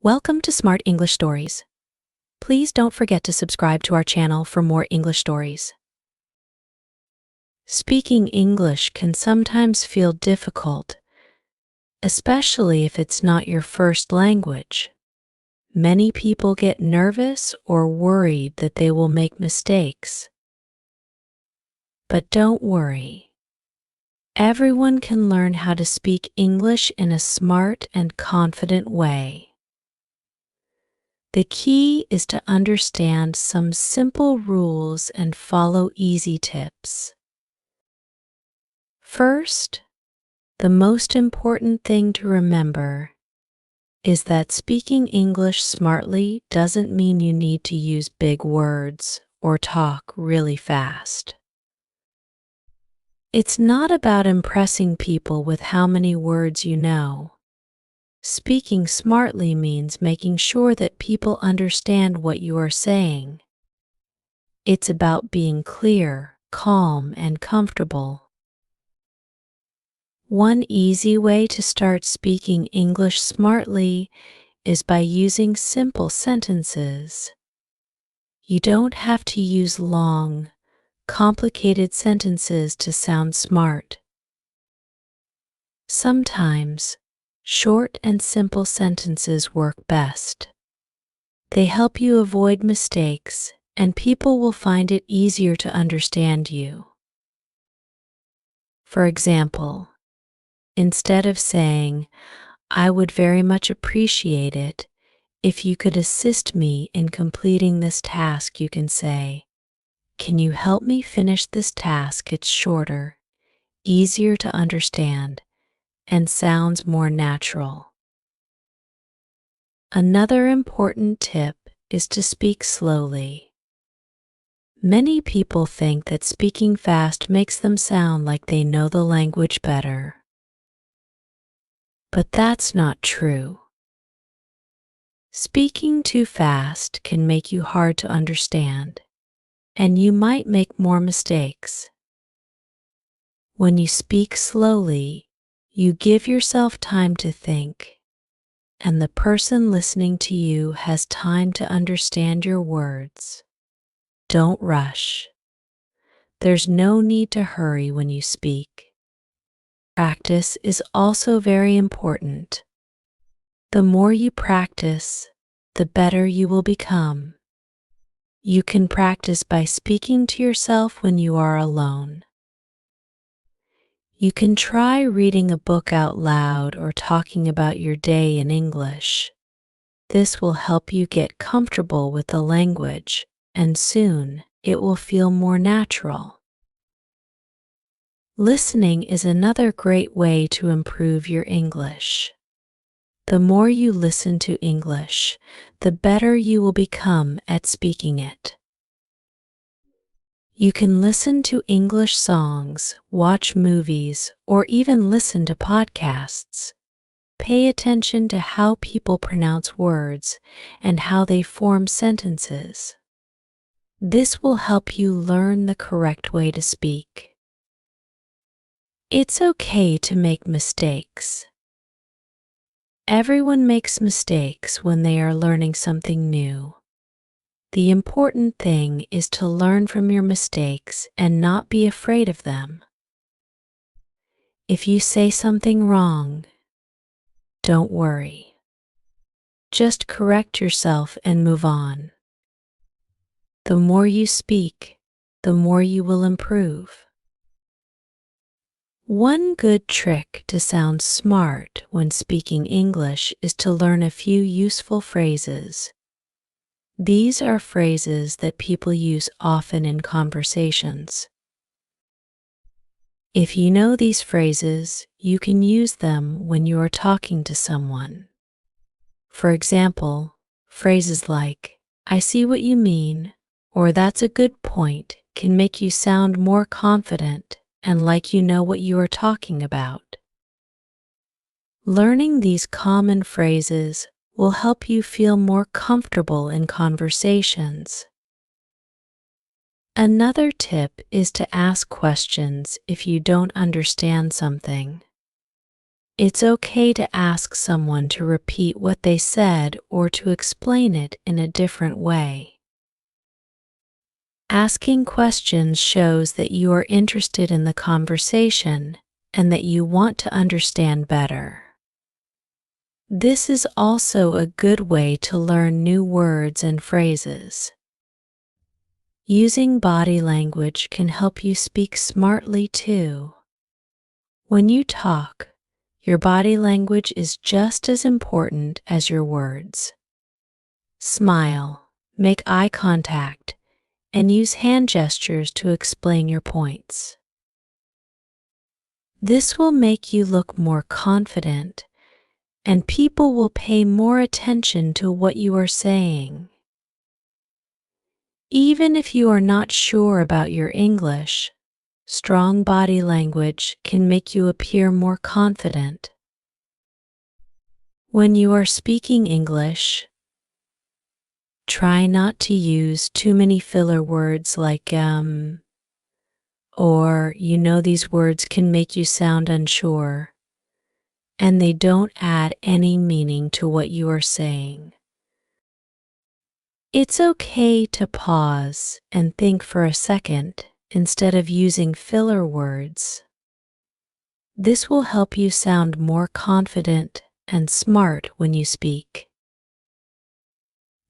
Welcome to Smart English Stories. Please don't forget to subscribe to our channel for more English stories. Speaking English can sometimes feel difficult, especially if it's not your first language. Many people get nervous or worried that they will make mistakes. But don't worry. Everyone can learn how to speak English in a smart and confident way. The key is to understand some simple rules and follow easy tips. First, the most important thing to remember is that speaking English smartly doesn't mean you need to use big words or talk really fast. It's not about impressing people with how many words you know. Speaking smartly means making sure that people understand what you are saying. It's about being clear, calm, and comfortable. One easy way to start speaking English smartly is by using simple sentences. You don't have to use long, complicated sentences to sound smart. Sometimes, short and simple sentences work best. They help you avoid mistakes, and people will find it easier to understand you. For example, instead of saying, "I would very much appreciate it if you could assist me in completing this task," you can say, "Can you help me finish this task?" It's shorter, easier to understand, and sounds more natural. Another important tip is to speak slowly. Many people think that speaking fast makes them sound like they know the language better. But that's not true. Speaking too fast can make you hard to understand, and you might make more mistakes. When you speak slowly, you give yourself time to think, and the person listening to you has time to understand your words. Don't rush. There's no need to hurry when you speak. Practice is also very important. The more you practice, the better you will become. You can practice by speaking to yourself when you are alone. You can try reading a book out loud or talking about your day in English. This will help you get comfortable with the language, and soon it will feel more natural. Listening is another great way to improve your English. The more you listen to English, the better you will become at speaking it. You can listen to English songs, watch movies, or even listen to podcasts. Pay attention to how people pronounce words and how they form sentences. This will help you learn the correct way to speak. It's okay to make mistakes. Everyone makes mistakes when they are learning something new. The important thing is to learn from your mistakes and not be afraid of them. If you say something wrong, don't worry. Just correct yourself and move on. The more you speak, the more you will improve. One good trick to sound smart when speaking English is to learn a few useful phrases. These are phrases that people use often in conversations. If you know these phrases, you can use them when you are talking to someone. For example, phrases like, "I see what you mean," or "That's a good point," can make you sound more confident and like you know what you are talking about. Learning these common phrases will help you feel more comfortable in conversations. Another tip is to ask questions if you don't understand something. It's okay to ask someone to repeat what they said or to explain it in a different way. Asking questions shows that you are interested in the conversation and that you want to understand better. This is also a good way to learn new words and phrases. Using body language can help you speak smartly too. When you talk, your body language is just as important as your words. Smile, make eye contact, and use hand gestures to explain your points. This will make you look more confident, and people will pay more attention to what you are saying. Even if you are not sure about your English, strong body language can make you appear more confident. When you are speaking English, try not to use too many filler words like or these words can make you sound unsure, and they don't add any meaning to what you are saying. It's okay to pause and think for a second instead of using filler words. This will help you sound more confident and smart when you speak.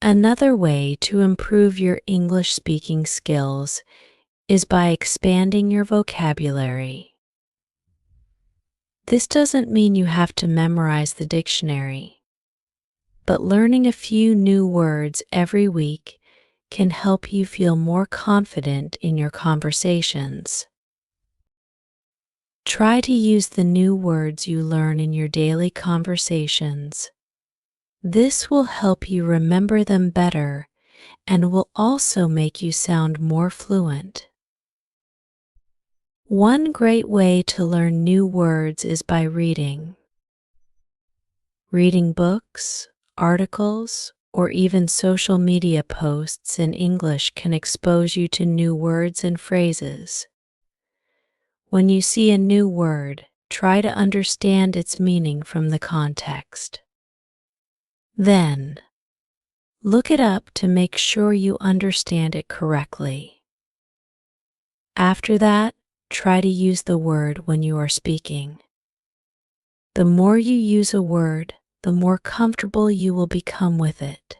Another way to improve your English speaking skills is by expanding your vocabulary. This doesn't mean you have to memorize the dictionary, but learning a few new words every week can help you feel more confident in your conversations. Try to use the new words you learn in your daily conversations. This will help you remember them better and will also make you sound more fluent. One great way to learn new words is by reading. Reading books, articles, or even social media posts in English can expose you to new words and phrases. When you see a new word, try to understand its meaning from the context. Then, look it up to make sure you understand it correctly. After that, try to use the word when you are speaking. The more you use a word, the more comfortable you will become with it.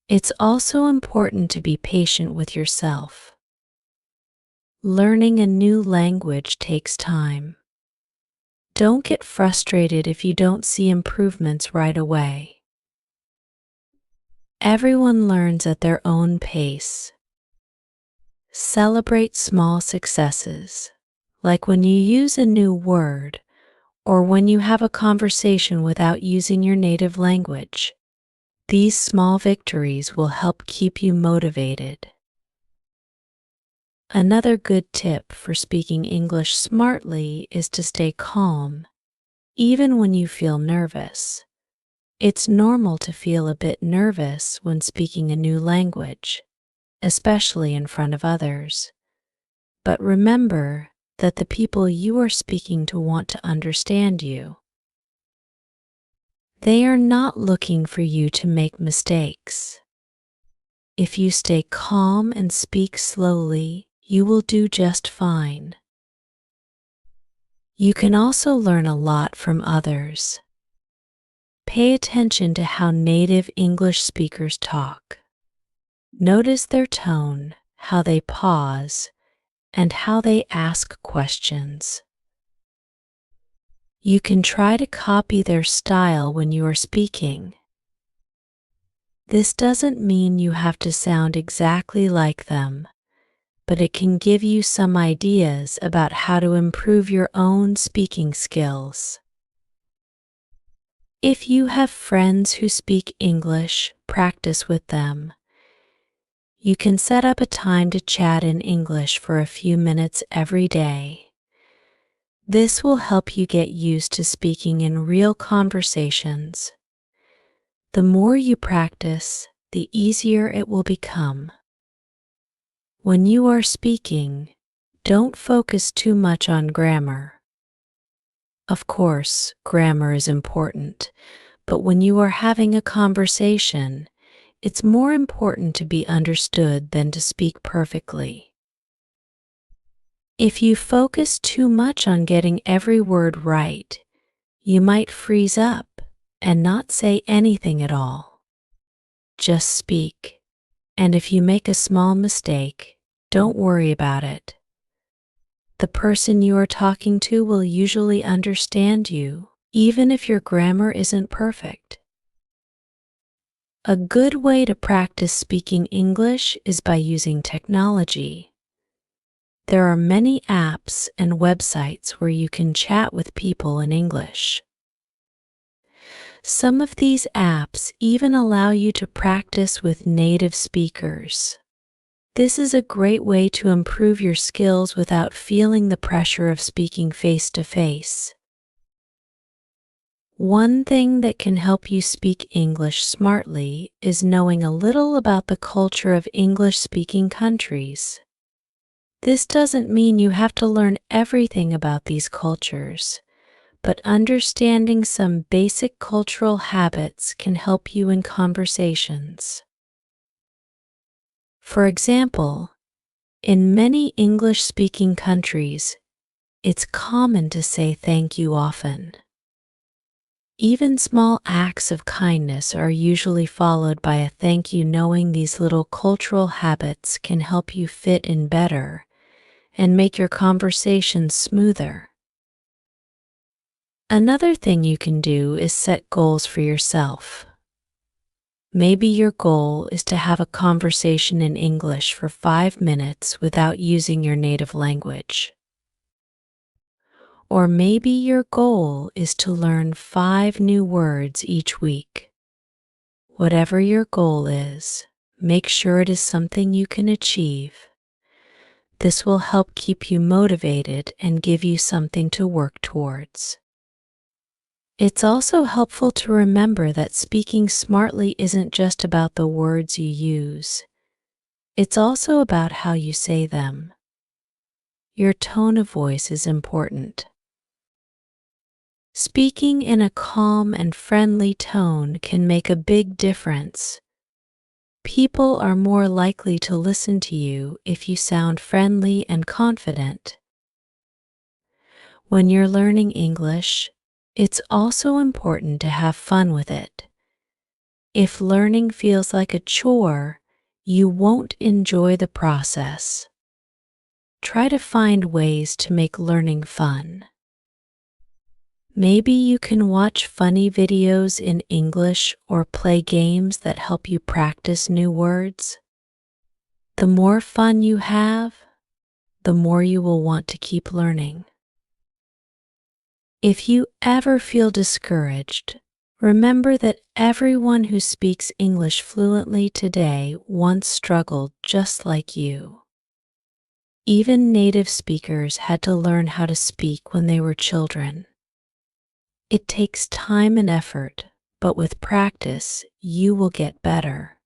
It's also important to be patient with yourself. Learning a new language takes time. Don't get frustrated if you don't see improvements right away. Everyone learns at their own pace. Celebrate small successes, like when you use a new word or when you have a conversation without using your native language. These small victories will help keep you motivated. Another good tip for speaking English smartly is to stay calm, even when you feel nervous. It's normal to feel a bit nervous when speaking a new language, especially in front of others. But remember that the people you are speaking to want to understand you. They are not looking for you to make mistakes. If you stay calm and speak slowly, you will do just fine. You can also learn a lot from others. Pay attention to how native English speakers talk. Notice their tone, how they pause, and how they ask questions. You can try to copy their style when you are speaking. This doesn't mean you have to sound exactly like them, but it can give you some ideas about how to improve your own speaking skills. If you have friends who speak English, practice with them. You can set up a time to chat in English for a few minutes every day. This will help you get used to speaking in real conversations. The more you practice, the easier it will become. When you are speaking, don't focus too much on grammar. Of course, grammar is important, but when you are having a conversation, it's more important to be understood than to speak perfectly. If you focus too much on getting every word right, you might freeze up and not say anything at all. Just speak, and if you make a small mistake, don't worry about it. The person you are talking to will usually understand you, even if your grammar isn't perfect. A good way to practice speaking English is by using technology. There are many apps and websites where you can chat with people in English. Some of these apps even allow you to practice with native speakers. This is a great way to improve your skills without feeling the pressure of speaking face to face. One thing that can help you speak English smartly is knowing a little about the culture of English-speaking countries. This doesn't mean you have to learn everything about these cultures, but understanding some basic cultural habits can help you in conversations. For example, in many English-speaking countries, it's common to say thank you often. Even small acts of kindness are usually followed by a thank you. Knowing these little cultural habits can help you fit in better and make your conversations smoother. Another thing you can do is set goals for yourself. Maybe your goal is to have a conversation in English for 5 minutes without using your native language. Or maybe your goal is to learn 5 new words each week. Whatever your goal is, make sure it is something you can achieve. This will help keep you motivated and give you something to work towards. It's also helpful to remember that speaking smartly isn't just about the words you use. It's also about how you say them. Your tone of voice is important. Speaking in a calm and friendly tone can make a big difference. People are more likely to listen to you if you sound friendly and confident. When you're learning English, it's also important to have fun with it. If learning feels like a chore, you won't enjoy the process. Try to find ways to make learning fun. Maybe you can watch funny videos in English or play games that help you practice new words. The more fun you have, the more you will want to keep learning. If you ever feel discouraged, remember that everyone who speaks English fluently today once struggled just like you. Even native speakers had to learn how to speak when they were children. It takes time and effort, but with practice, you will get better.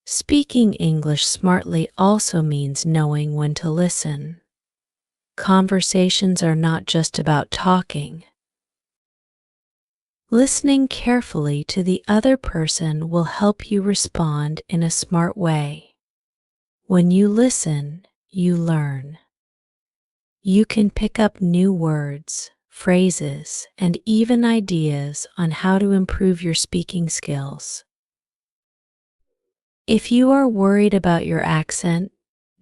Speaking English smartly also means knowing when to listen. Conversations are not just about talking. Listening carefully to the other person will help you respond in a smart way. When you listen, you learn. You can pick up new words, phrases, and even ideas on how to improve your speaking skills. If you are worried about your accent,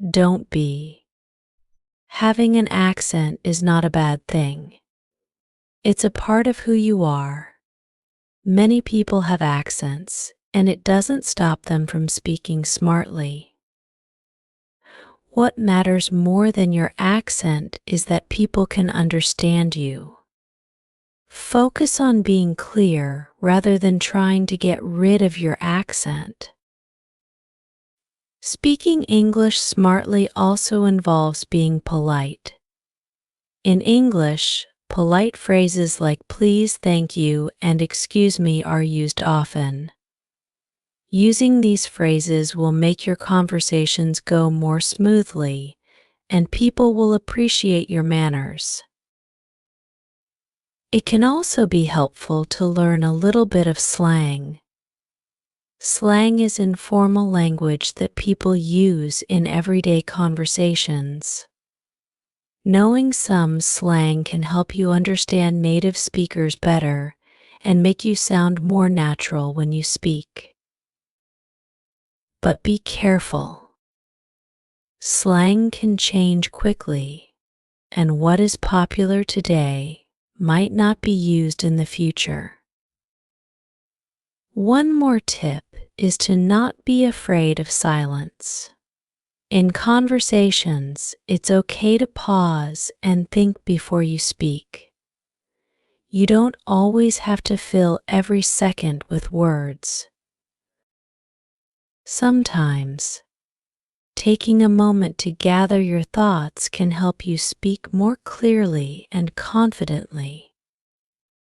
don't be. Having an accent is not a bad thing. It's a part of who you are. Many people have accents, and it doesn't stop them from speaking smartly. What matters more than your accent is that people can understand you. Focus on being clear rather than trying to get rid of your accent. Speaking English smartly also involves being polite. In English, polite phrases like please, thank you, and excuse me are used often. Using these phrases will make your conversations go more smoothly, and people will appreciate your manners. It can also be helpful to learn a little bit of slang. Slang is informal language that people use in everyday conversations. Knowing some slang can help you understand native speakers better and make you sound more natural when you speak. But be careful. Slang can change quickly, and what is popular today might not be used in the future. One more tip is to not be afraid of silence. In conversations, it's okay to pause and think before you speak. You don't always have to fill every second with words. Sometimes, taking a moment to gather your thoughts can help you speak more clearly and confidently.